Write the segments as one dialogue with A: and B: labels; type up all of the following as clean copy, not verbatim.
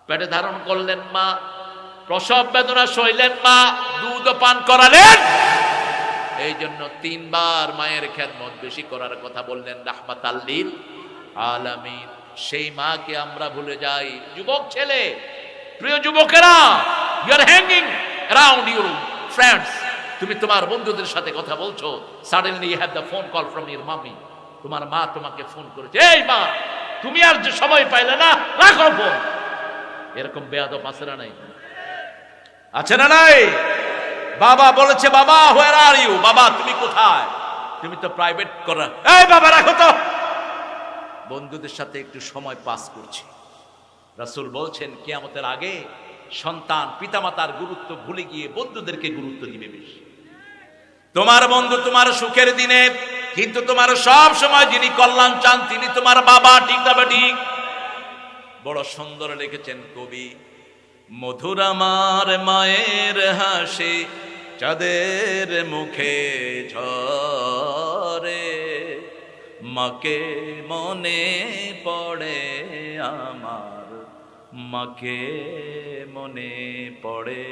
A: পেটে ধারণ করলেন মা, প্রসব বেদনা সইলেন মা, দুধ পান করালেন। এই জন্য 3 বার মায়ের খেদমত বেশি করার কথা বললেন রাহমাতাল লিল আলামিন। সেই মাকে আমরা ভুলে যাই। যুবক ছেলে, প্রিয় যুবকেরা, you are hanging around your friends, তুমি তোমার বন্ধুদের সাথে কথা বলছো, suddenly you have the phone call from your mummy. তোমার মা তোমাকে ফোন করেছে, এই মা তুমি আর যে সময় পাইলে না, রাখো ফোন। এরকম বেয়াদব আছে না নাই? আছে না নাই? বাবা বলেছে, বাবা হোয়ার আর ইউ, বাবা তুমি কোথায়? তুমি তো প্রাইভেট করা, এই বাবা রাখো তো, বন্ধুদের সাথে একটু সময় পাস করছি। রাসূল বলছেন কিয়ামতের আগে সন্তান পিতামাতার গুরুত্ব ভুলে গিয়ে বন্ধুদেরকে গুরুত্ব দিবে বেশি। তোমার বন্ধু তোমার সুখের দিনে, কিন্তু তোমার সব সময় যিনি কল্যাণ চান তিনি তোমার বাবা। ঠিক না ঠিক? বড় সুন্দর লিখেছেন কবি, মধুর আমার মায়ের হাসি চাঁদের মুখে ঝরে, মাকে মনে পড়ে আমার, মাকে মনে পড়ে।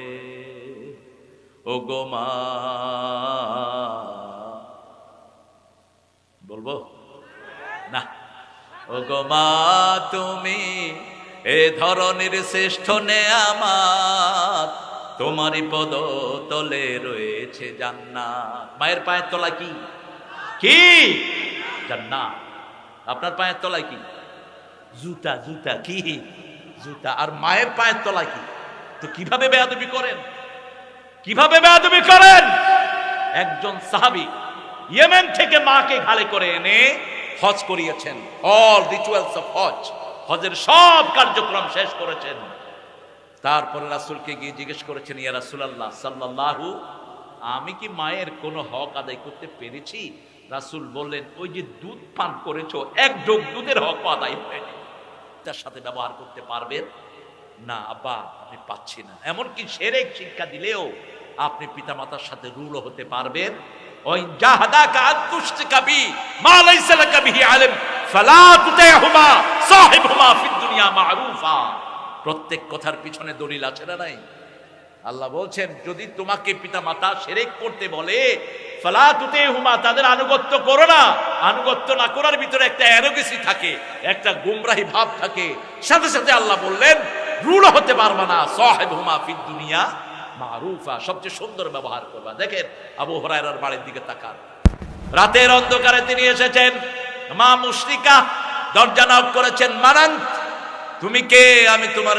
A: ও গো মা, বলবো না? ও গো মা তুমি এ ধরনের শ্রেষ্ঠ নেয়ামত, তোমারই পদ তলে রয়েছে জান্নাত। মায়ের পায়ের তলা কি? কি? জান্নাত। আপনার পায়ের তলায় কি? জুতা। জুতা কি? জুতা। আর মায়ের পায়ের তলায় কি? তো কিভাবে বেয়াদবি করেন? কিভাবে বেয়াদবি করেন? একজন সাহাবী ইয়েমেন থেকে মাকে ঘাড়ে করে এনে হজ করিয়েছেন। অল রিচুয়ালস অফ হজ, হজের সব কার্যক্রম শেষ করেছেন। তারপরে রাসূলকে গিয়ে জিজ্ঞেস করেছেন, ইয়া রাসূলুল্লাহ সাল্লাল্লাহু, আমি কি মায়ের কোনো হক আদায় করতে পেরেছি? রাসূল বললেন, ওই যে দুধ পান করেছো, এক ঢোক দুধের হক আদায় হয়নি, তার সাথে ব্যবহার করতে পারবেন না? আব্বা আমি পাচ্ছি না। এমনকি শিরক শিক্ষা দিলেও আপনি পিতামাতার সাথে রুলও হতে পারবেন। ওই জাহাদাকা আতুশরিকা বি মা লাইসা লাকা বিহি ইলম ফালা তুতিহুমা সাহিবহুমা ফিদ দুনিয়া মারুফা। প্রত্যেক কথার পিছনে দলিল আছে না নাই? আল্লাহ বলছেন, যদি তোমাকে পিতামাতা শিরক করতে বলে, ফালা তুতিহুমা, তাদের আনুগত্য করো না। আনুগত্য না করার ভিতরে একটা অ্যারোগেন্সি থাকে, একটা গুমরাহি ভাব থাকে। সাথে সাথে আল্লাহ বললেন, রুল হতে পারবে না, সাহিবহুমা ফিদ দুনিয়া মারুফা, সবচেয়ে সুন্দর ব্যবহার করবা। দেখেন আবু হুরায়রার বাড়ির দিকে তাকান, রাতের অন্ধকারে তিনি এসেছেন, মা মুশরিকা দরজা নক করেছেন, মানান তুমি কে? আমি তোমার